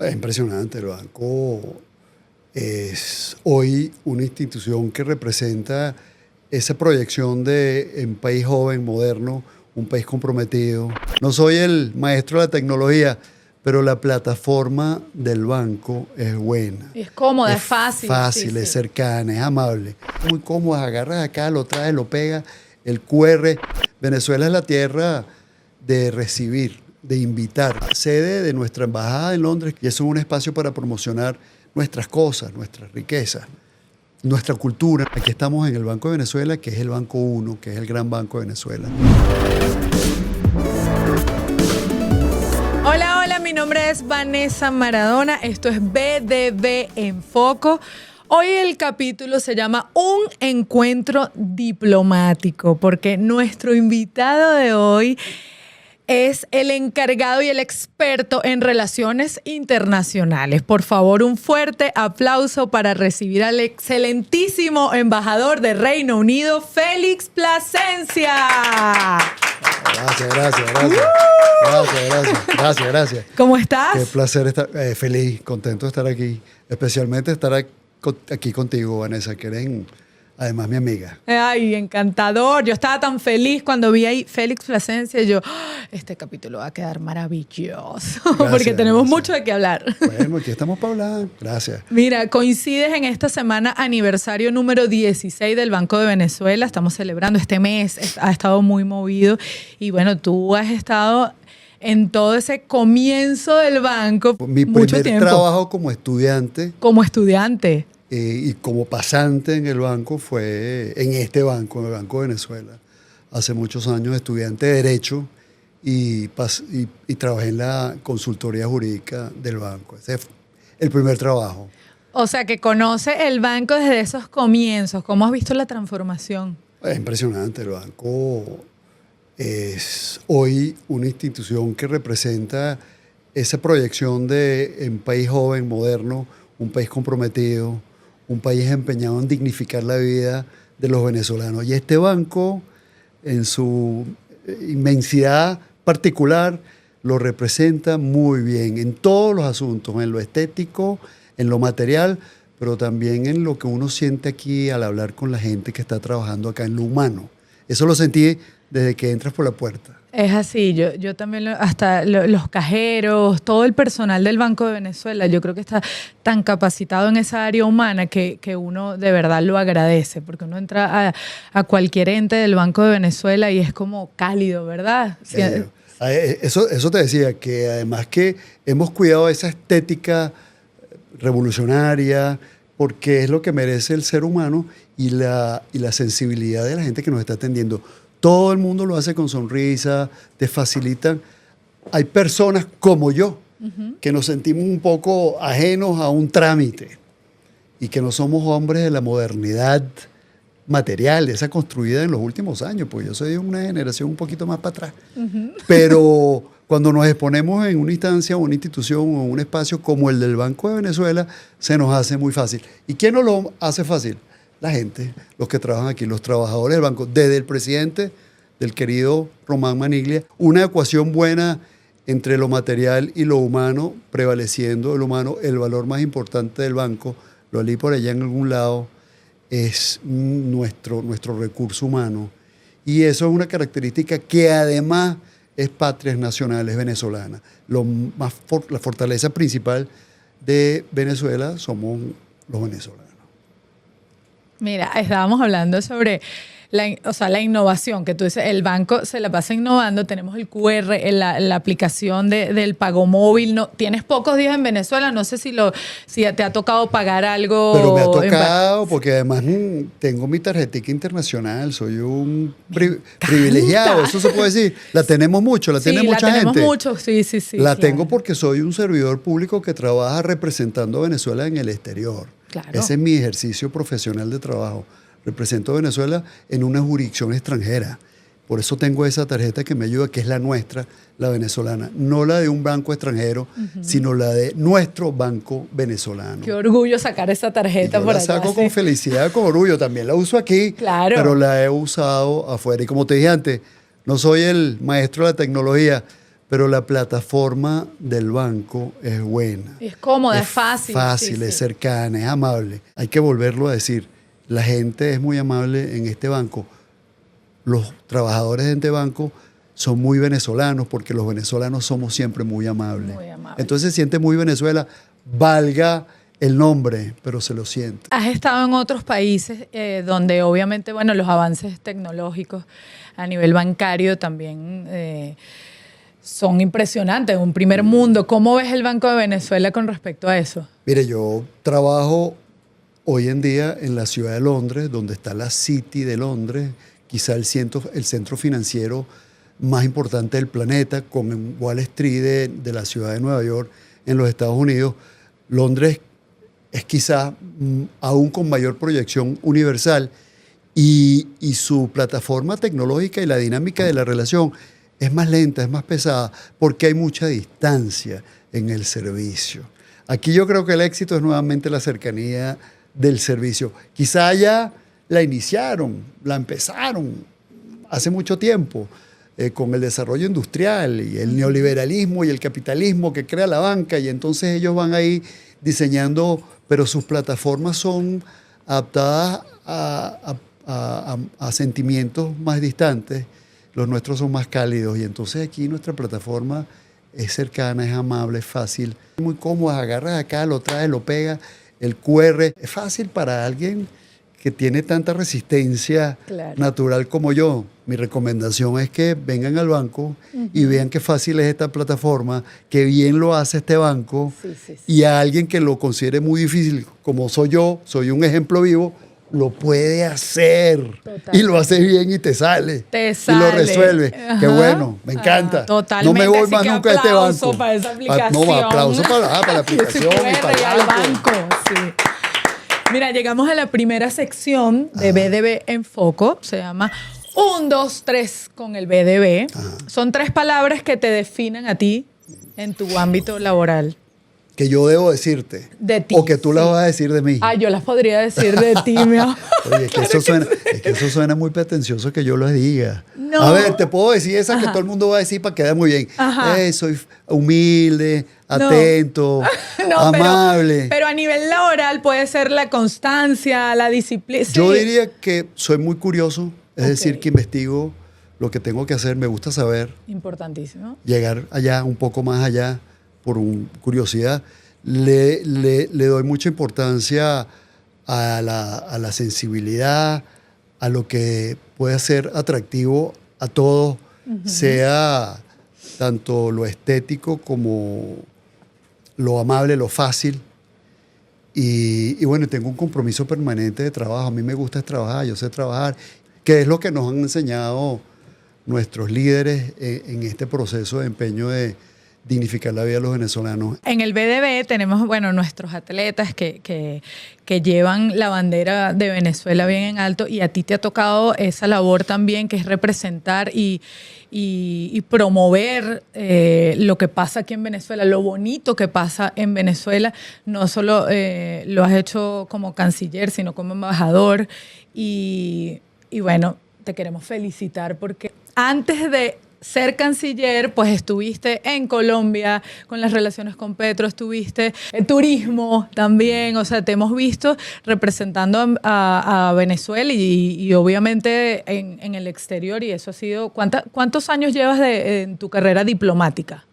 Es impresionante. El banco es hoy una institución que representa esa proyección de un país joven, moderno, un país comprometido. No soy el maestro de la tecnología, pero la plataforma del banco es buena. Es cómoda, es fácil. Fácil, Sí, es sí. cercana, es amable. Muy cómoda, agarras acá, lo traes, lo pegas, el QR. Venezuela es la tierra de recibir, de invitar. Sede de nuestra embajada en Londres y eso es un espacio para promocionar nuestras cosas, nuestras riquezas, nuestra cultura. Aquí estamos en el Banco de Venezuela, que es el Banco 1, que es el gran Banco de Venezuela. Hola, hola, mi nombre es Vanessa Maradona, esto es BDV en Foco. Hoy el capítulo se llama Un Encuentro Diplomático, porque nuestro invitado de hoy es el encargado y el experto en relaciones internacionales. Por favor, un fuerte aplauso para recibir al excelentísimo embajador de Reino Unido, Félix Plasencia. Gracias. ¿Cómo estás? Qué placer estar, feliz, contento de estar aquí. Especialmente estar aquí contigo, Vanessa, que eres además mi amiga. Ay, encantador. Yo estaba tan feliz cuando vi ahí Félix Plasencia y yo, este capítulo va a quedar maravilloso, porque tenemos mucho de qué hablar. Bueno, aquí estamos para hablar. Gracias. Mira, coincides en esta semana aniversario número 16 del Banco de Venezuela. Estamos celebrando este mes, ha estado muy movido y bueno, tú has estado en todo ese comienzo del banco Mi mucho primer tiempo. trabajo como estudiante Como estudiante. y como pasante en el banco fue en este banco, en el Banco de Venezuela. Hace muchos años estudiante de Derecho y trabajé en la consultoría jurídica del banco. Ese fue el primer trabajo. O sea, que conoce el banco desde esos comienzos. ¿Cómo has visto la transformación? Es impresionante. El banco es hoy una institución que representa esa proyección de un país joven, moderno, un país comprometido, un país empeñado en dignificar la vida de los venezolanos. Y este banco, en su inmensidad particular, lo representa muy bien en todos los asuntos, en lo estético, en lo material, pero también en lo que uno siente aquí al hablar con la gente que está trabajando acá, en lo humano. Eso lo sentí desde que entras por la puerta. Es así, yo también, hasta los cajeros, todo el personal del Banco de Venezuela, yo creo que está tan capacitado en esa área humana que uno de verdad lo agradece, porque uno entra a cualquier ente del Banco de Venezuela y es como cálido, ¿verdad? Sí. Eso te decía, que además que hemos cuidado esa estética revolucionaria, porque es lo que merece el ser humano y la sensibilidad de la gente que nos está atendiendo. Todo el mundo lo hace con sonrisa, te facilitan. Hay personas como yo que nos sentimos un poco ajenos a un trámite y que no somos hombres de la modernidad material, esa construida en los últimos años, porque yo soy de una generación un poquito más para atrás. Pero cuando nos exponemos en una instancia, una institución o un espacio como el del Banco de Venezuela, se nos hace muy fácil. ¿Y quién nos lo hace fácil? La gente, los que trabajan aquí, los trabajadores del banco, desde el presidente, del querido Román Maniglia, una ecuación buena entre lo material y lo humano, prevaleciendo el humano. El valor más importante del banco, lo leí por allá en algún lado, es nuestro recurso humano. Y eso es una característica que además es patria nacional, es venezolana. La fortaleza principal de Venezuela somos los venezolanos. Mira, estábamos hablando sobre la innovación, que tú dices, el banco se la pasa innovando, tenemos el QR, la aplicación del pago móvil. No, tienes pocos días en Venezuela, no sé si te ha tocado pagar algo. Pero me ha tocado, porque además tengo mi tarjetica internacional, soy un privilegiado, eso se puede decir. La tenemos mucho, la tiene mucha gente. La tenemos mucho, sí. La tengo porque soy un servidor público que trabaja representando a Venezuela en el exterior. Claro. Ese es mi ejercicio profesional de trabajo. Represento a Venezuela en una jurisdicción extranjera. Por eso tengo esa tarjeta que me ayuda, que es la nuestra, la venezolana. No la de un banco extranjero, sino la de nuestro banco venezolano. Qué orgullo sacar esa tarjeta por allá. La saco con felicidad, con orgullo. También la uso aquí, claro, pero la he usado afuera. Y como te dije antes, no soy el maestro de la tecnología, pero la plataforma del banco es buena. Es cómoda, es fácil. Fácil, sí, es sí. cercana, es amable. Hay que volverlo a decir. La gente es muy amable en este banco. Los trabajadores de este banco son muy venezolanos porque los venezolanos somos siempre muy amables. Muy amables. Entonces se siente muy Venezuela, valga el nombre, pero se lo siente. Has estado en otros países donde obviamente, bueno, los avances tecnológicos a nivel bancario también son impresionantes, un primer mundo. ¿Cómo ves el Banco de Venezuela con respecto a eso? Mire, yo trabajo hoy en día en la ciudad de Londres, donde está la City de Londres, quizá el centro financiero más importante del planeta, con Wall Street de la ciudad de Nueva York en los Estados Unidos. Londres es quizá aún con mayor proyección universal y su plataforma tecnológica y la dinámica de la relación es más lenta, es más pesada, porque hay mucha distancia en el servicio. Aquí yo creo que el éxito es nuevamente la cercanía del servicio. Quizá ya la iniciaron, la empezaron hace mucho tiempo con el desarrollo industrial y el neoliberalismo y el capitalismo que crea la banca, y entonces ellos van ahí diseñando, pero sus plataformas son adaptadas a sentimientos más distantes. Los nuestros son más cálidos y entonces aquí nuestra plataforma es cercana, es amable, es fácil, es muy cómoda. Agarras acá, lo traes, lo pegas, el QR. Es fácil para alguien que tiene tanta resistencia natural como yo. Mi recomendación es que vengan al banco y vean qué fácil es esta plataforma, qué bien lo hace este banco, y a alguien que lo considere muy difícil, como soy yo, soy un ejemplo vivo, lo puede hacer. Totalmente. Y lo hace bien y te sale. Y lo resuelve. Ajá. Qué bueno, me encanta. Totalmente. No me voy más nunca a este banco. Para esa aplicación. No, aplauso para la aplicación y para el banco. Sí. Mira, llegamos a la primera sección de BDB en Foco. Se llama 1, 2, 3 con el BDB. Son 3 palabras que te definen a ti en tu ámbito laboral. Que yo debo decirte. De ti. O que tú las vas a decir de mí. Ah, yo las podría decir de ti, mi amor. Oye, es que eso suena muy pretencioso que yo lo diga. No. A ver, te puedo decir esa que todo el mundo va a decir para quedar muy bien. Soy humilde, atento, amable. Pero a nivel laboral puede ser la constancia, la disciplina. Yo diría que soy muy curioso, es decir, que investigo lo que tengo que hacer, me gusta saber. Importantísimo. Llegar allá, un poco más allá, por curiosidad. Le doy mucha importancia a la sensibilidad, a lo que puede ser atractivo a todos, sea tanto lo estético como lo amable, lo fácil. Y bueno, tengo un compromiso permanente de trabajo. A mí me gusta trabajar, yo sé trabajar, que es lo que nos han enseñado nuestros líderes en este proceso de empeño de dignificar la vida de los venezolanos. En el BDB tenemos, bueno, nuestros atletas que llevan la bandera de Venezuela bien en alto, y a ti te ha tocado esa labor también, que es representar y promover lo que pasa aquí en Venezuela, lo bonito que pasa en Venezuela. No solo lo has hecho como canciller, sino como embajador. Y bueno, te queremos felicitar porque antes de ser canciller, pues estuviste en Colombia con las relaciones con Petro, estuviste en turismo también, o sea, te hemos visto representando a Venezuela y obviamente en el exterior, y eso ha sido... ¿Cuántos años llevas en tu carrera diplomática?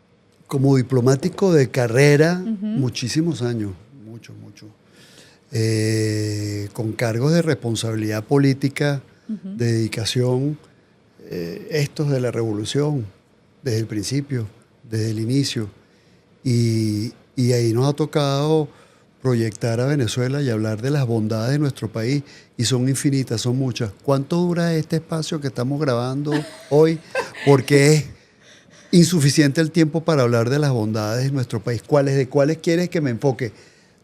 Como diplomático de carrera, muchísimos años, mucho. Con cargos de responsabilidad política, de dedicación, estos de la revolución, desde el principio, desde el inicio. Y ahí nos ha tocado proyectar a Venezuela y hablar de las bondades de nuestro país, y son infinitas, son muchas. ¿Cuánto dura este espacio que estamos grabando hoy? Porque es insuficiente el tiempo para hablar de las bondades de nuestro país. ¿De cuáles quieres que me enfoque?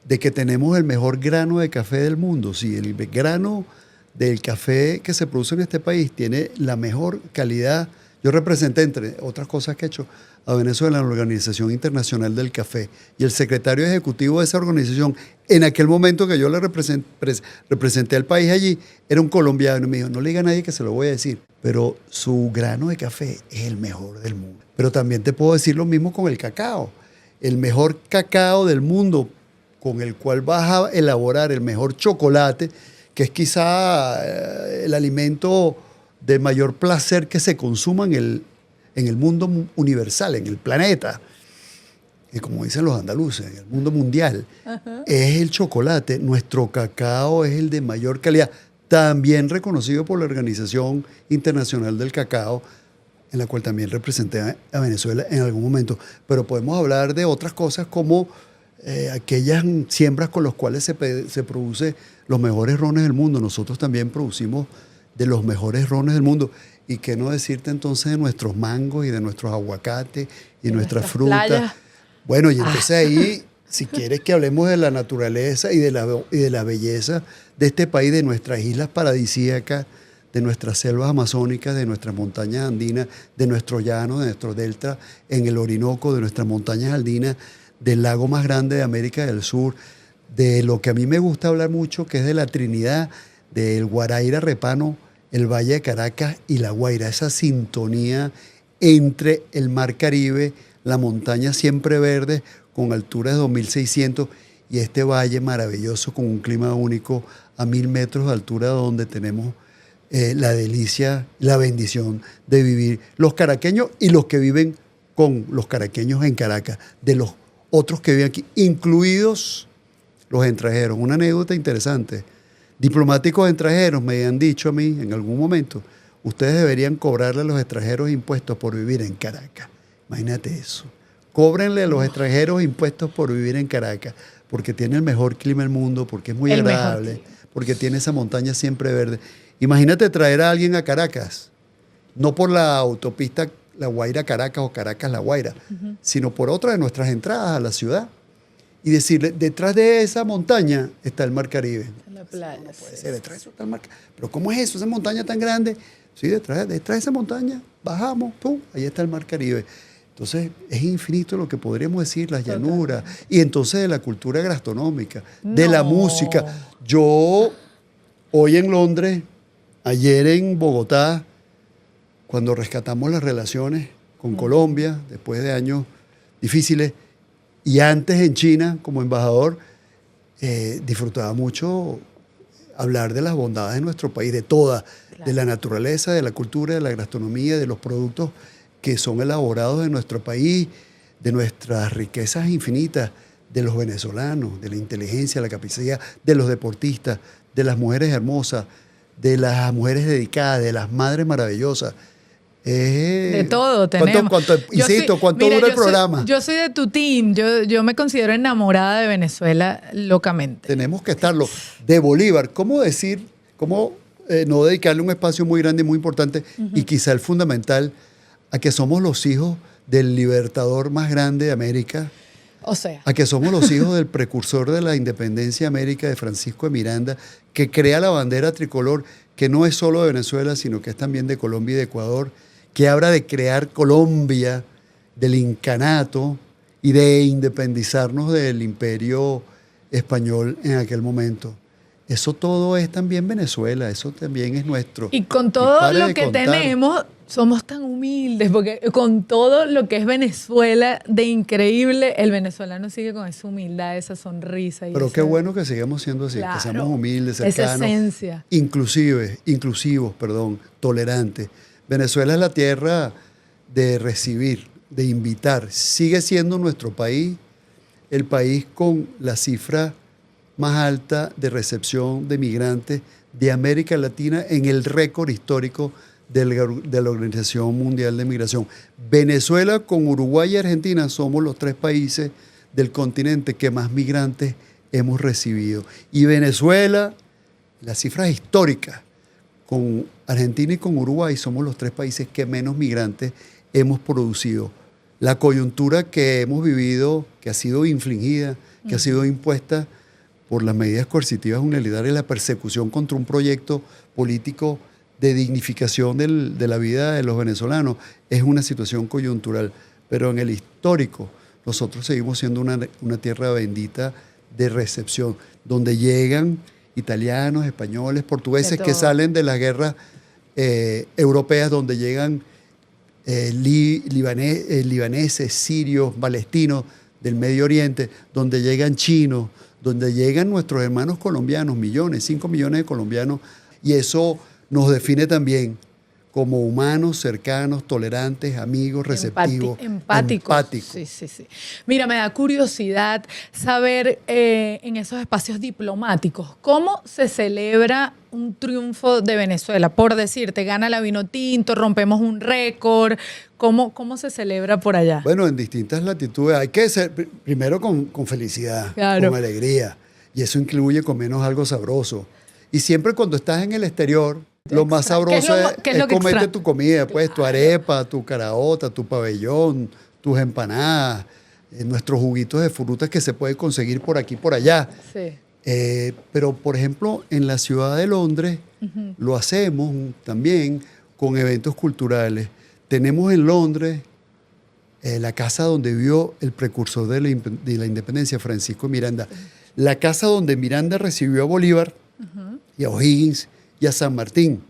De que tenemos el mejor grano de café del mundo. Sí, el grano del café que se produce en este país tiene la mejor calidad. Yo representé, entre otras cosas que he hecho, a Venezuela en la Organización Internacional del Café. Y el secretario ejecutivo de esa organización, en aquel momento que yo le representé al país allí, era un colombiano. Y me dijo, no le diga a nadie que se lo voy a decir, pero su grano de café es el mejor del mundo. Pero también te puedo decir lo mismo con el cacao. El mejor cacao del mundo con el cual vas a elaborar el mejor chocolate, que es quizá el alimento de mayor placer que se consuma en el mundo universal, en el planeta, y como dicen los andaluces, en el mundo mundial, es el chocolate. Nuestro cacao es el de mayor calidad, también reconocido por la Organización Internacional del Cacao, en la cual también representé a Venezuela en algún momento. Pero podemos hablar de otras cosas como aquellas siembras con las cuales se produce los mejores rones del mundo. Nosotros también producimos de los mejores rones del mundo. Y qué no decirte entonces de nuestros mangos y de nuestros aguacates y nuestras frutas. Playas. Bueno, y entonces ahí, si quieres que hablemos de la naturaleza y de la belleza de este país, de nuestras islas paradisíacas, de nuestras selvas amazónicas, de nuestras montañas andinas, de nuestro llano, de nuestro delta en el Orinoco, de nuestras montañas andinas, del lago más grande de América del Sur, de lo que a mí me gusta hablar mucho, que es de la Trinidad, del Guaraíra Repano, el Valle de Caracas y La Guaira, esa sintonía entre el Mar Caribe, la montaña siempre verde, con alturas de 2.600, y este valle maravilloso con un clima único a 1.000 metros de altura, donde tenemos la delicia, la bendición de vivir los caraqueños y los que viven con los caraqueños en Caracas, de los otros que viven aquí, incluidos los extranjeros. Una anécdota interesante. Diplomáticos extranjeros me han dicho a mí en algún momento, ustedes deberían cobrarle a los extranjeros impuestos por vivir en Caracas. Imagínate eso. Cóbrenle a los extranjeros impuestos por vivir en Caracas, porque tiene el mejor clima del mundo, porque es muy agradable, porque tiene esa montaña siempre verde. Imagínate traer a alguien a Caracas, no por la autopista La Guaira-Caracas o Caracas-La Guaira, sino por otra de nuestras entradas a la ciudad. Y decirle, detrás de esa montaña está el Mar Caribe. La playa. No puede ser, detrás de eso está el Mar Caribe. Pero ¿cómo es eso? Esa montaña tan grande. Sí, detrás de esa montaña bajamos, ¡pum! Ahí está el Mar Caribe. Entonces, es infinito lo que podríamos decir, las llanuras. Y entonces de la cultura gastronómica, de la música. Yo, hoy en Londres, ayer en Bogotá, cuando rescatamos las relaciones con Colombia, después de años difíciles, y antes en China, como embajador, disfrutaba mucho hablar de las bondades de nuestro país, de todas, de la naturaleza, de la cultura, de la gastronomía, de los productos que son elaborados en nuestro país, de nuestras riquezas infinitas, de los venezolanos, de la inteligencia, la capacidad de los deportistas, de las mujeres hermosas, de las mujeres dedicadas, de las madres maravillosas. De todo tenemos. ¿Cuánto dura el programa? Yo soy de tu team. Yo me considero enamorada de Venezuela locamente. Tenemos que estarlo. De Bolívar, ¿cómo decir, no dedicarle un espacio muy grande y muy importante y quizá el fundamental a que somos los hijos del libertador más grande de América? O sea. A que somos los hijos del precursor de la independencia de América, de Francisco de Miranda, que crea la bandera tricolor, que no es solo de Venezuela, sino que es también de Colombia y de Ecuador, que habla de crear Colombia, del incanato y de independizarnos del imperio español en aquel momento. Eso todo es también Venezuela, eso también es nuestro. Y con todo lo que tenemos, somos tan humildes, porque con todo lo que es Venezuela de increíble, el venezolano sigue con esa humildad, esa sonrisa. Pero qué bueno que sigamos siendo así, que seamos humildes, cercanos, esa esencia. Inclusivos, tolerantes. Venezuela es la tierra de recibir, de invitar. Sigue siendo nuestro país el país con la cifra más alta de recepción de migrantes de América Latina en el récord histórico de la Organización Mundial de Migración. Venezuela con Uruguay y Argentina somos los 3 países del continente que más migrantes hemos recibido. Y Venezuela, las cifras históricas, con Argentina y con Uruguay somos los 3 países que menos migrantes hemos producido. La coyuntura que hemos vivido, que ha sido infligida, que ha sido impuesta por las medidas coercitivas unilaterales y la persecución contra un proyecto político de dignificación de la vida de los venezolanos, es una situación coyuntural. pero en el histórico nosotros seguimos siendo una tierra bendita de recepción, donde llegan italianos, españoles, portugueses que salen de las guerras europeas, donde llegan libaneses, sirios, palestinos del Medio Oriente, donde llegan chinos, donde llegan nuestros hermanos colombianos, millones, 5 millones de colombianos, y eso nos define también como humanos, cercanos, tolerantes, amigos, receptivos, empáticos. Sí. Mira, me da curiosidad saber en esos espacios diplomáticos, ¿cómo se celebra un triunfo de Venezuela? Por decirte, gana la Vinotinto, rompemos un récord. ¿Cómo se celebra por allá? Bueno, en distintas latitudes. Hay que ser primero con felicidad, claro, con alegría. Y eso incluye comernos algo sabroso. Y siempre cuando estás en el exterior, lo más sabroso es comerte tu comida, pues, tu arepa, tu caraota, tu pabellón, tus empanadas, nuestros juguitos de frutas que se puede conseguir por aquí y por allá. Sí. Pero, por ejemplo, en la ciudad de Londres lo hacemos también con eventos culturales. Tenemos en Londres la casa donde vivió el precursor de la independencia, Francisco Miranda. La casa donde Miranda recibió a Bolívar y a O'Higgins y a San Martín.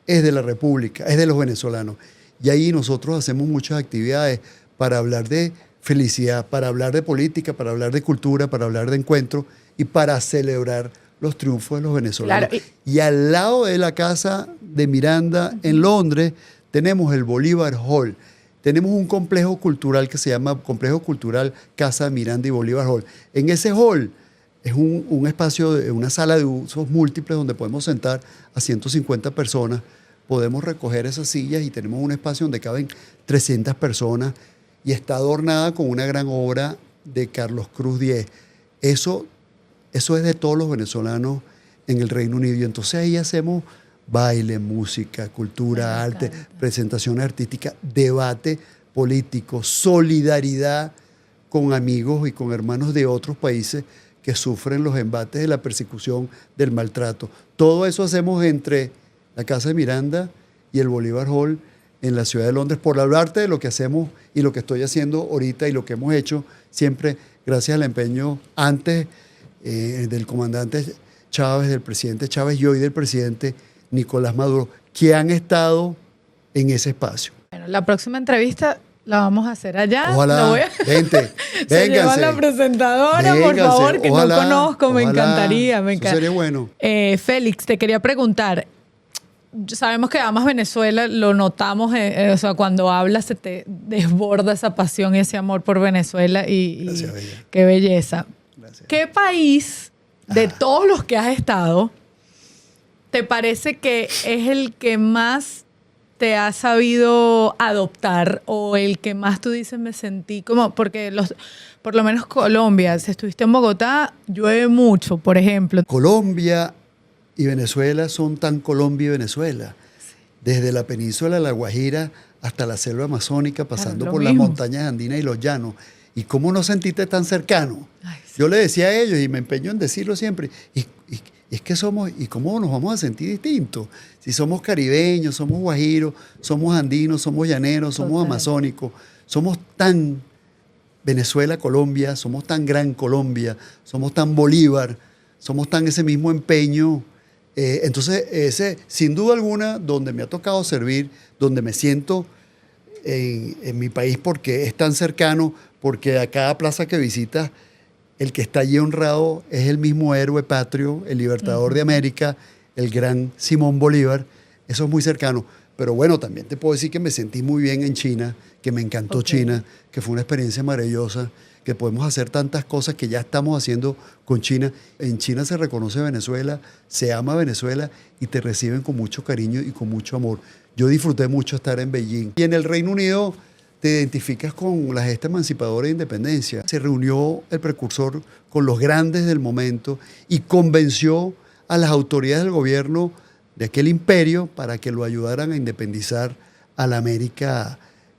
Es de la República, es de los venezolanos. Y ahí nosotros hacemos muchas actividades para hablar de felicidad, para hablar de política, para hablar de cultura, para hablar de encuentro y para celebrar los triunfos de los venezolanos. Claro. Y al lado de la casa de Miranda en Londres tenemos el Bolívar Hall. Tenemos un complejo cultural que se llama Complejo Cultural Casa Miranda y Bolívar Hall. En ese hall es un espacio, una sala de usos múltiples donde podemos sentar a 150 personas, podemos recoger esas sillas y tenemos un espacio donde caben 300 personas y está adornada con una gran obra de Carlos Cruz Diez. Eso es de todos los venezolanos en el Reino Unido. Y entonces ahí hacemos baile, música, cultura, arte, presentaciones artísticas, debate político, solidaridad con amigos y con hermanos de otros países que sufren los embates de la persecución, del maltrato. Todo eso hacemos entre la Casa de Miranda y el Bolívar Hall en la ciudad de Londres, por hablarte de lo que hacemos y lo que estoy haciendo ahorita y lo que hemos hecho siempre gracias al empeño antes del comandante Chávez, del presidente Chávez y hoy del presidente Nicolás Maduro, que han estado en ese espacio. Bueno, la próxima entrevista la vamos a hacer allá. Ojalá, vente, se lleva la presentadora, vénganse, por favor, que ojalá, no conozco, me encantaría. Eso sería bueno. Félix, te quería preguntar, sabemos que amas Venezuela, lo notamos, o sea, cuando hablas se te desborda esa pasión y ese amor por Venezuela Gracias, bella. Qué belleza. Gracias. ¿Qué país de todos los que has estado te parece que es el que más te ha sabido adoptar o el que más tú dices me sentí como, porque por lo menos Colombia, si estuviste en Bogotá, llueve mucho, por ejemplo. Colombia y Venezuela son tan Colombia y Venezuela. Desde la península de La Guajira hasta la selva amazónica, pasando por las montañas andinas y los llanos. ¿Y cómo no sentiste tan cercano? Ay, sí. Yo le decía a ellos, y me empeño en decirlo siempre, y es que somos, ¿y cómo nos vamos a sentir distintos? Si somos caribeños, somos guajiros, somos andinos, somos llaneros, somos amazónicos, somos tan Venezuela, Colombia, somos tan gran Colombia, somos tan Bolívar, somos tan ese mismo empeño. Entonces, ese, sin duda alguna, donde me ha tocado servir, donde me siento en mi país porque es tan cercano, porque a cada plaza que visitas, el que está allí honrado es el mismo héroe patrio, el libertador de América, el gran Simón Bolívar. Eso es muy cercano. Pero bueno, también te puedo decir que me sentí muy bien en China, que me encantó China, que fue una experiencia maravillosa, que podemos hacer tantas cosas que ya estamos haciendo con China. En China se reconoce Venezuela, se ama Venezuela y te reciben con mucho cariño y con mucho amor. Yo disfruté mucho estar en Beijing. Y en el Reino Unido te identificas con la gesta emancipadora de independencia. Se reunió el precursor con los grandes del momento y convenció a las autoridades del gobierno de aquel imperio para que lo ayudaran a independizar a la América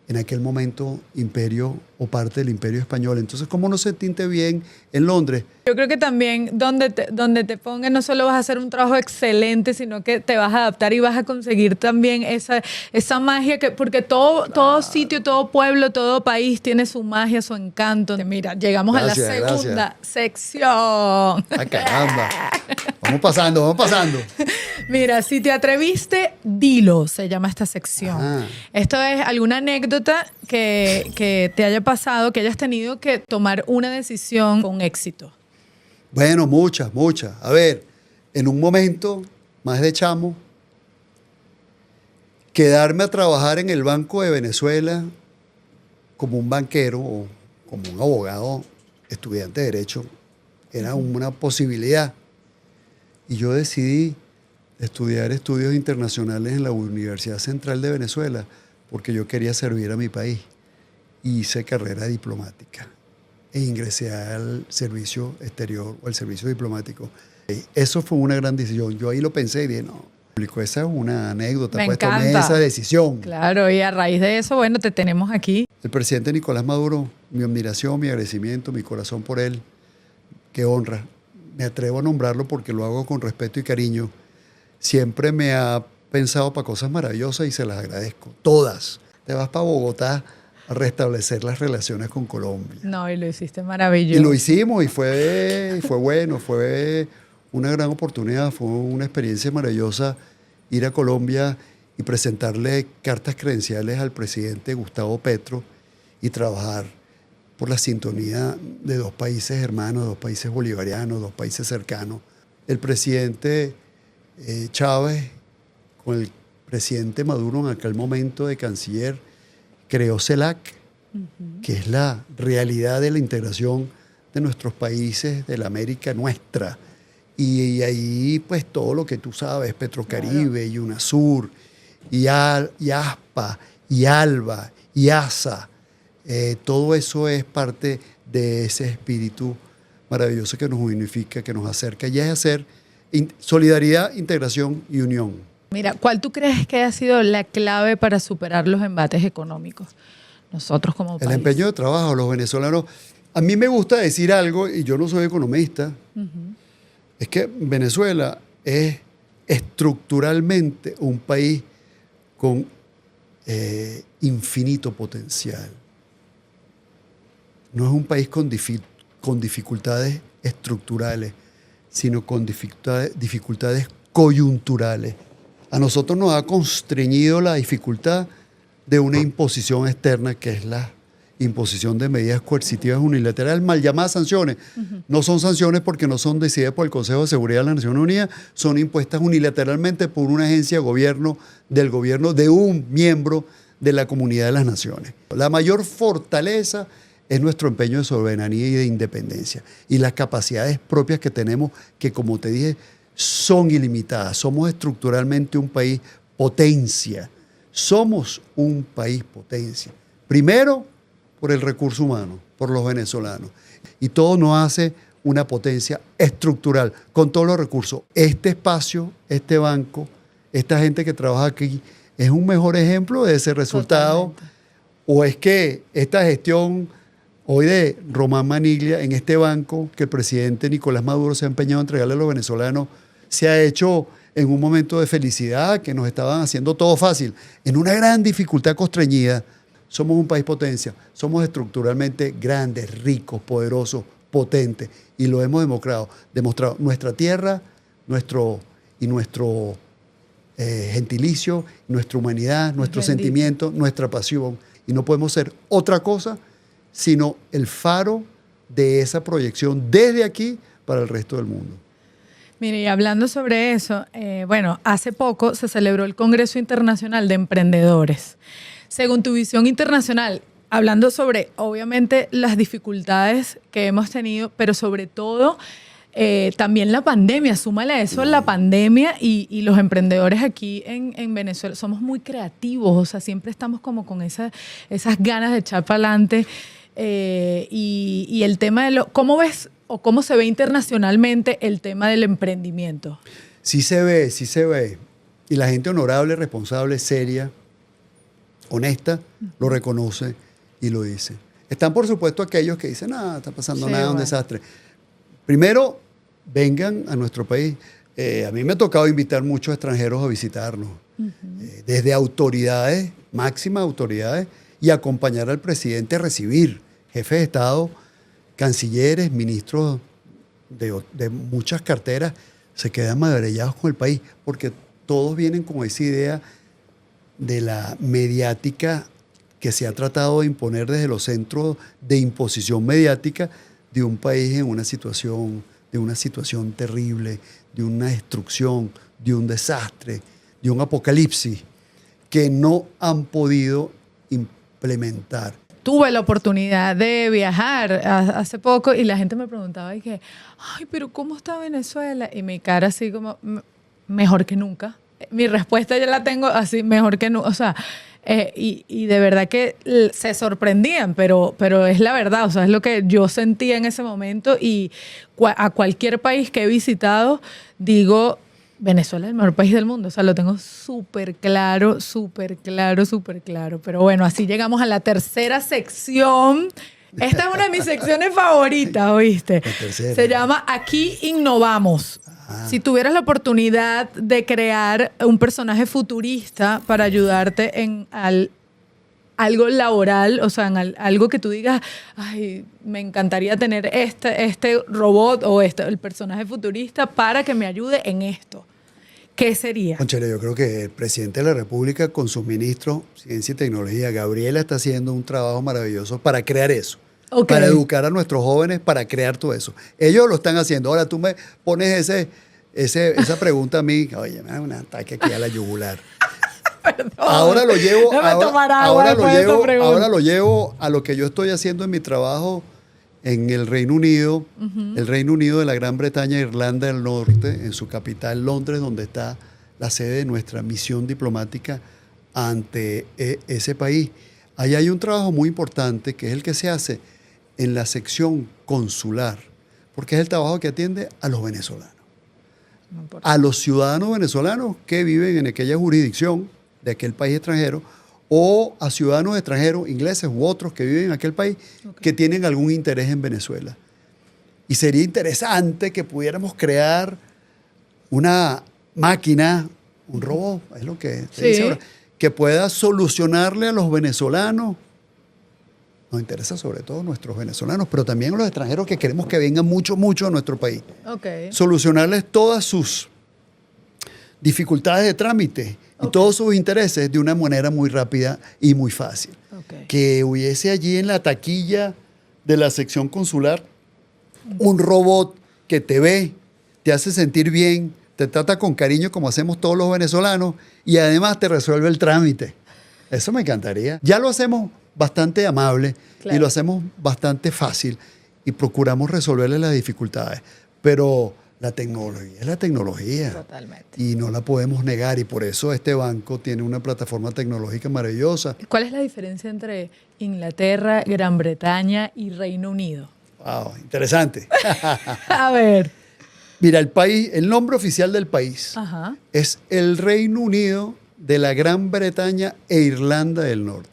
en aquel momento imperio o parte del imperio español. Entonces, ¿cómo no se tinte bien en Londres? Yo creo que también donde te pongan no solo vas a hacer un trabajo excelente, sino que te vas a adaptar y vas a conseguir también esa magia, porque todo sitio, todo pueblo, todo país tiene su magia, su encanto. Mira, llegamos Gracias, a la segunda sección. ¡Ay, caramba! Vamos pasando. Mira, si te atreviste, dilo, se llama esta sección. Ajá. Esto es alguna anécdota que te haya pasado, que hayas tenido que tomar una decisión con éxito. Bueno, muchas. A ver, en un momento, más de chamo, quedarme a trabajar en el Banco de Venezuela como un banquero o como un abogado, estudiante de Derecho, era una posibilidad. Y yo decidí estudiar estudios internacionales en la Universidad Central de Venezuela porque yo quería servir a mi país. Y hice carrera diplomática e ingresé al servicio exterior o al servicio diplomático. Eso fue una gran decisión. Yo ahí lo pensé y dije, no, esa es una anécdota, Me pues tomé encanta. esa decisión. Claro, y a raíz de eso, bueno, te tenemos aquí. El presidente Nicolás Maduro, mi admiración, mi agradecimiento, mi corazón por él, qué honra. Me atrevo a nombrarlo porque lo hago con respeto y cariño. Siempre me ha pensado para cosas maravillosas y se las agradezco. Todas. Te vas para Bogotá a restablecer las relaciones con Colombia. No, y lo hiciste maravilloso. Y lo hicimos y fue bueno, fue una gran oportunidad, fue una experiencia maravillosa ir a Colombia y presentarle cartas credenciales al presidente Gustavo Petro y trabajar por la sintonía de dos países hermanos, dos países bolivarianos, dos países cercanos. El presidente Chávez con el presidente Maduro en aquel momento de canciller creó CELAC, que es la realidad de la integración de nuestros países, de la América nuestra. Y ahí, pues, todo lo que tú sabes, Petrocaribe, y UNASUR, y ASPA, y ALBA, y ASA, todo eso es parte de ese espíritu maravilloso que nos unifica, que nos acerca, y es hacer solidaridad, integración y unión. Mira, ¿cuál tú crees que ha sido la clave para superar los embates económicos? Nosotros como país. El empeño de trabajo, los venezolanos. A mí me gusta decir algo, y yo no soy economista, es que Venezuela es estructuralmente un país con infinito potencial. No es un país con dificultades estructurales, sino con dificultades coyunturales. A nosotros nos ha constreñido la dificultad de una imposición externa, que es la imposición de medidas coercitivas unilaterales, mal llamadas sanciones. No son sanciones porque no son decididas por el Consejo de Seguridad de las Naciones Unidas, son impuestas unilateralmente por una agencia del gobierno de un miembro de la Comunidad de las Naciones. La mayor fortaleza es nuestro empeño de soberanía y de independencia y las capacidades propias que tenemos, que, como te dije, son ilimitadas. Somos estructuralmente un país potencia. Somos un país potencia. Primero, por el recurso humano, por los venezolanos. Y todo nos hace una potencia estructural, con todos los recursos. Este espacio, este banco, esta gente que trabaja aquí, es un mejor ejemplo de ese resultado. Totalmente. ¿O es que esta gestión hoy de Román Maniglia en este banco que el presidente Nicolás Maduro se ha empeñado a entregarle a los venezolanos se ha hecho en un momento de felicidad, que nos estaban haciendo todo fácil, en una gran dificultad constreñida? Somos un país potencia, somos estructuralmente grandes, ricos, poderosos, potentes, y lo hemos demostrado. Nuestra tierra, nuestro gentilicio, nuestra humanidad, nuestro sentimiento, nuestra pasión, y no podemos ser otra cosa sino el faro de esa proyección desde aquí para el resto del mundo. Mire, y hablando sobre eso, bueno, hace poco se celebró el Congreso Internacional de Emprendedores. Según tu visión internacional, hablando sobre, obviamente, las dificultades que hemos tenido, pero sobre todo también la pandemia, súmale a eso la pandemia y los emprendedores aquí en Venezuela somos muy creativos, o sea, siempre estamos como con esas ganas de echar para adelante. Y el tema de ¿cómo ves o cómo se ve internacionalmente el tema del emprendimiento? Sí se ve. Y la gente honorable, responsable, seria, honesta, lo reconoce y lo dice. Están, por supuesto, aquellos que dicen, no, está pasando nada, un desastre. Primero, vengan a nuestro país. A mí me ha tocado invitar muchos extranjeros a visitarnos, desde autoridades, máximas autoridades, y acompañar al presidente a recibir jefes de Estado, cancilleres, ministros de muchas carteras, se quedan maravillados con el país, porque todos vienen con esa idea de la mediática que se ha tratado de imponer desde los centros de imposición mediática de un país en una situación terrible, de una destrucción, de un desastre, de un apocalipsis que no han podido implementar. Tuve la oportunidad de viajar hace poco y la gente me preguntaba, dije, ay, pero ¿cómo está Venezuela? Y mi cara así como, mejor que nunca. Mi respuesta ya la tengo así, mejor que nunca. O sea, y de verdad que se sorprendían, pero es la verdad. O sea, es lo que yo sentía en ese momento. Y a cualquier país que he visitado, digo, Venezuela es el mejor país del mundo. O sea, lo tengo súper claro, súper claro, súper claro. Pero bueno, así llegamos a la tercera sección. Esta es una de mis secciones favoritas, ¿oíste? Se llama Aquí Innovamos. Si tuvieras la oportunidad de crear un personaje futurista para ayudarte en algo laboral, o sea, en algo que tú digas, ay, me encantaría tener este robot o el personaje futurista para que me ayude en esto, ¿qué sería? Cónchale, yo creo que el presidente de la República con sus ministros, Ciencia y Tecnología, Gabriela, está haciendo un trabajo maravilloso para crear eso. Okay. Para educar a nuestros jóvenes, para crear todo eso. Ellos lo están haciendo. Ahora tú me pones esa pregunta a mí, oye, me da un ataque aquí a la yugular. Perdón. Ahora lo llevo a lo que yo estoy haciendo en mi trabajo en el Reino Unido, el Reino Unido de la Gran Bretaña e Irlanda del Norte, en su capital, Londres, donde está la sede de nuestra misión diplomática ante ese país. Ahí hay un trabajo muy importante que es el que se hace en la sección consular, porque es el trabajo que atiende a los venezolanos, a los ciudadanos venezolanos que viven en aquella jurisdicción de aquel país extranjero, o a ciudadanos extranjeros, ingleses u otros que viven en aquel país, que tienen algún interés en Venezuela. Y sería interesante que pudiéramos crear una máquina, un robot, es lo que se dice ahora, que pueda solucionarle a los venezolanos. Nos interesa sobre todo a nuestros venezolanos, pero también a los extranjeros que queremos que vengan mucho a nuestro país. Solucionarles todas sus dificultades de trámite y todos sus intereses de una manera muy rápida y muy fácil. Que hubiese allí en la taquilla de la sección consular un robot que te ve, te hace sentir bien, te trata con cariño como hacemos todos los venezolanos y además te resuelve el trámite. Eso me encantaría. Ya lo hacemos bastante amable y lo hacemos bastante fácil y procuramos resolverle las dificultades. Pero la tecnología es la tecnología. Totalmente. Y no la podemos negar y por eso este banco tiene una plataforma tecnológica maravillosa. ¿Cuál es la diferencia entre Inglaterra, Gran Bretaña y Reino Unido? Wow, interesante. A ver. Mira, el nombre oficial del país es el Reino Unido de la Gran Bretaña e Irlanda del Norte.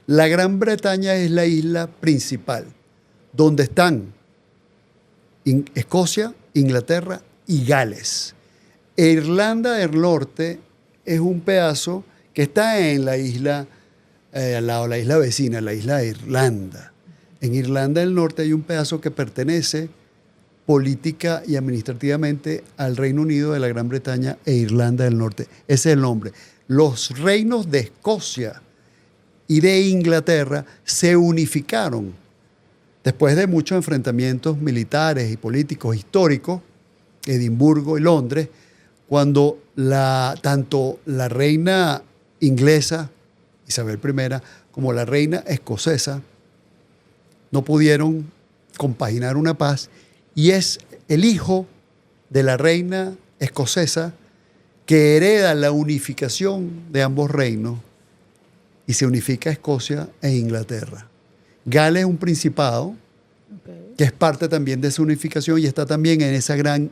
La Gran Bretaña es la isla principal, donde están Escocia, Inglaterra y Gales. E Irlanda del Norte es un pedazo que está en la isla, al lado de la isla vecina, la isla de Irlanda. En Irlanda del Norte hay un pedazo que pertenece política y administrativamente al Reino Unido de la Gran Bretaña e Irlanda del Norte. Ese es el nombre. Los reinos de Escocia y de Inglaterra se unificaron después de muchos enfrentamientos militares y políticos históricos, Edimburgo y Londres, cuando tanto la reina inglesa, Isabel I, como la reina escocesa no pudieron compaginar una paz, y es el hijo de la reina escocesa que hereda la unificación de ambos reinos y se unifica Escocia e Inglaterra. Gales es un principado que es parte también de esa unificación y está también en esa gran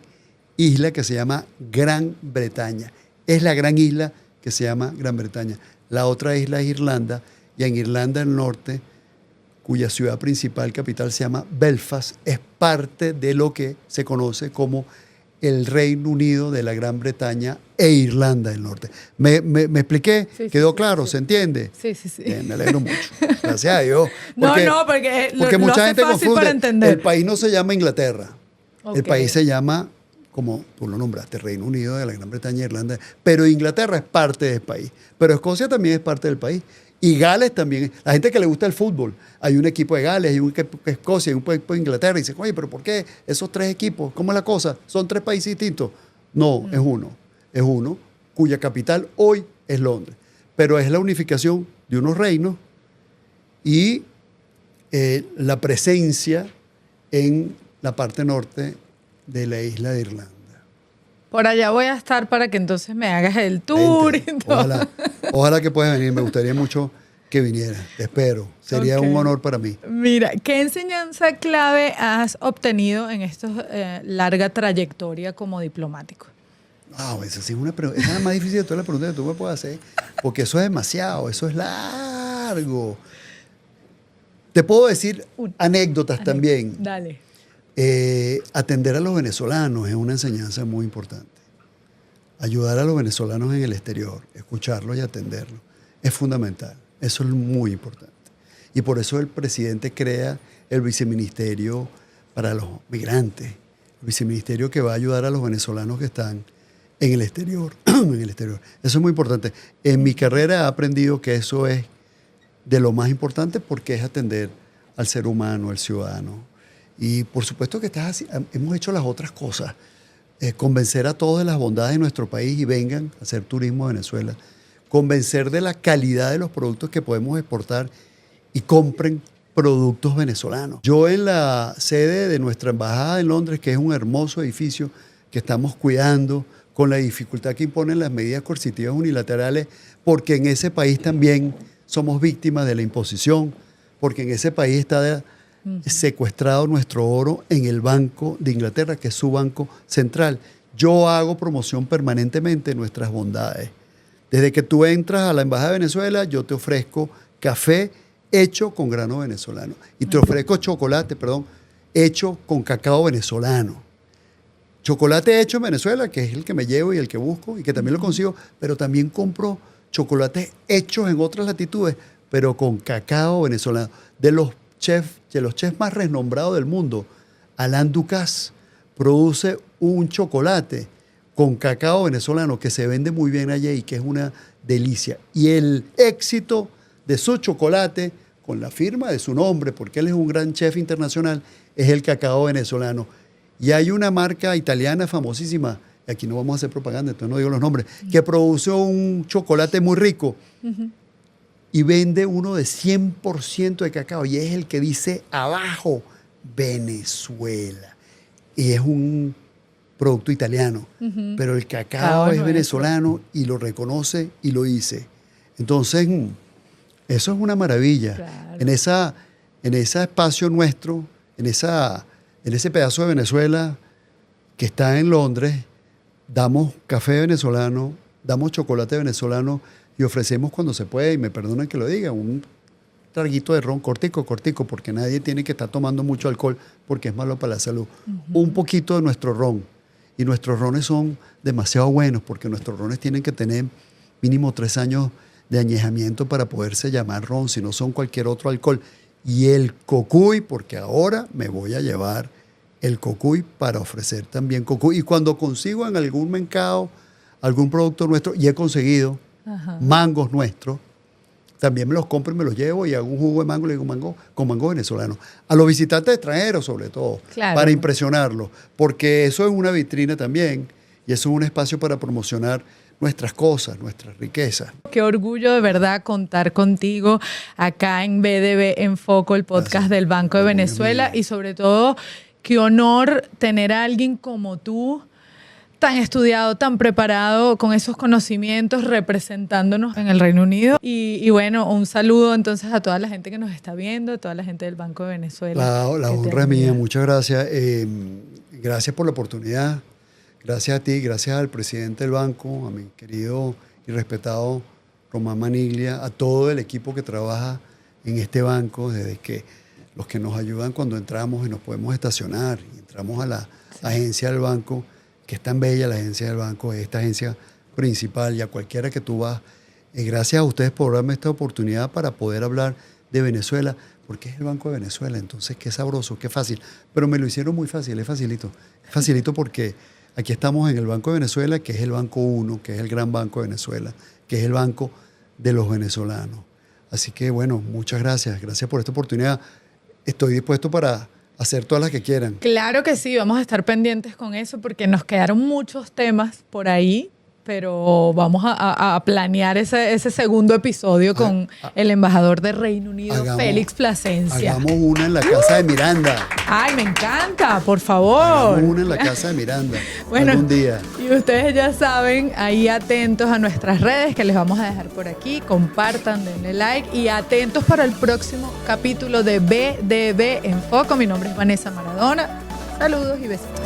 isla que se llama Gran Bretaña. Es la gran isla que se llama Gran Bretaña. la otra isla es Irlanda, y en Irlanda del Norte, cuya ciudad principal, capital, se llama Belfast, es parte de lo que se conoce como el Reino Unido de la Gran Bretaña e Irlanda del Norte. ¿Me expliqué? Sí, ¿Quedó sí, claro? sí. ¿Se entiende? Sí, sí, sí. Bien, me alegro mucho. Gracias a Dios. Porque Porque lo mucha hace gente fácil confunde. para entender. El país no se llama Inglaterra. El Ok. país se llama, como tú lo nombraste, Reino Unido de la Gran Bretaña e Irlanda. Pero Inglaterra es parte del país. Pero Escocia también es parte del país. Y Gales también. La gente que le gusta el fútbol, hay un equipo de Gales, hay un equipo de Escocia, hay un equipo de Inglaterra. Y dicen, oye, pero ¿por qué esos tres equipos? ¿Cómo es la cosa? ¿Son tres países distintos? No, es uno. Es uno cuya capital hoy es Londres. Pero es la unificación de unos reinos y la presencia en la parte norte de la isla de Irlanda. Por allá voy a estar para que entonces me hagas el tour Vente, y todo. ojalá que puedas venir. Me gustaría mucho que vinieras. Te espero. Sería Ok. un honor para mí. Mira, ¿qué enseñanza clave has obtenido en esta larga trayectoria como diplomático? Esa sí es una pregunta. Esa es la más difícil de todas las preguntas que tú me puedes hacer. Porque eso es demasiado. Eso es largo. Te puedo decir anécdotas también. Dale. Atender a los venezolanos es una enseñanza muy importante. Ayudar a los venezolanos en el exterior, escucharlos y atenderlos, es fundamental. Eso es muy importante. Y por eso el presidente crea el viceministerio para los migrantes, el viceministerio que va a ayudar a los venezolanos que están en el exterior. En el exterior. Eso es muy importante. En mi carrera he aprendido que eso es de lo más importante porque es atender al ser humano, al ciudadano. Y por supuesto que hemos hecho las otras cosas. Convencer a todos de las bondades de nuestro país y vengan a hacer turismo a Venezuela. Convencer de la calidad de los productos que podemos exportar y compren productos venezolanos. Yo en la sede de nuestra embajada en Londres, que es un hermoso edificio que estamos cuidando, con la dificultad que imponen las medidas coercitivas unilaterales, porque en ese país también somos víctimas de la imposición, porque en ese país está secuestrado nuestro oro en el Banco de Inglaterra, que es su banco central. Yo hago promoción permanentemente de nuestras bondades. Desde que tú entras a la Embajada de Venezuela, yo te ofrezco café hecho con grano venezolano. Y te ofrezco chocolate, hecho con cacao venezolano. Chocolate hecho en Venezuela, que es el que me llevo y el que busco y que también lo consigo, pero también compro chocolates hechos en otras latitudes, pero con cacao venezolano. De los chefs más renombrados del mundo, Alain Ducasse produce un chocolate con cacao venezolano que se vende muy bien allí y que es una delicia. Y el éxito de su chocolate, con la firma de su nombre, porque él es un gran chef internacional, es el cacao venezolano. Y hay una marca italiana famosísima, aquí no vamos a hacer propaganda, entonces no digo los nombres, que produce un chocolate muy rico y vende uno de 100% de cacao y es el que dice abajo Venezuela. Y es un producto italiano, pero el cacao es venezolano y lo reconoce y lo dice. Entonces, eso es una maravilla. Claro. En ese espacio nuestro, en ese pedazo de Venezuela que está en Londres, damos café venezolano, damos chocolate venezolano y ofrecemos cuando se puede, y me perdonan que lo diga, un traguito de ron cortico, porque nadie tiene que estar tomando mucho alcohol porque es malo para la salud. Un poquito de nuestro ron. Y nuestros rones son demasiado buenos porque nuestros rones tienen que tener mínimo 3 años de añejamiento para poderse llamar ron, si no son cualquier otro alcohol. Y el cocuy, porque ahora me voy a llevar el cocuy para ofrecer también cocuy. Y cuando consigo en algún mercado algún producto nuestro, y he conseguido mangos nuestros, también me los compro y me los llevo y hago un jugo de mango, le digo mango con mango venezolano. A los visitantes extranjeros, sobre todo, Claro. para impresionarlos, porque eso es una vitrina también y eso es un espacio para promocionar nuestras cosas, nuestras riquezas. Qué orgullo de verdad contar contigo acá en BDB en Foco, el podcast Gracias. del Banco de Orgullo Venezuela, mío. y sobre todo, qué honor tener a alguien como tú, tan estudiado, tan preparado, con esos conocimientos, representándonos en el Reino Unido. Y bueno, un saludo entonces a toda la gente que nos está viendo, a toda la gente del Banco de Venezuela. La que te honra es mía, admira. muchas gracias. Gracias por la oportunidad. Gracias a ti, gracias al presidente del banco, a mi querido y respetado Román Maniglia, a todo el equipo que trabaja en este banco, desde que los que nos ayudan cuando entramos y nos podemos estacionar, y entramos a la agencia del banco, que es tan bella la agencia del banco, es esta agencia principal, y a cualquiera que tú vas. Gracias a ustedes por darme esta oportunidad para poder hablar de Venezuela, porque es el Banco de Venezuela, entonces qué sabroso, qué fácil. Pero me lo hicieron muy fácil, es facilito. Es facilito porque aquí estamos en el Banco de Venezuela, que es el Banco 1, que es el gran Banco de Venezuela, que es el banco de los venezolanos. Así que bueno, muchas gracias. Gracias por esta oportunidad. Estoy dispuesto para hacer todas las que quieran. Claro que sí, vamos a estar pendientes con eso porque nos quedaron muchos temas por ahí, pero vamos a planear ese segundo episodio con el embajador de Reino Unido, Félix Plasencia. Hagamos una en la casa de Miranda. Ay, me encanta, por favor. Hagamos una en la casa de Miranda. Bueno, algún día. Y ustedes ya saben, ahí atentos a nuestras redes que les vamos a dejar por aquí. Compartan, denle like y atentos para el próximo capítulo de BDB en Foco. Mi nombre es Vanessa Maradona. Saludos y besitos.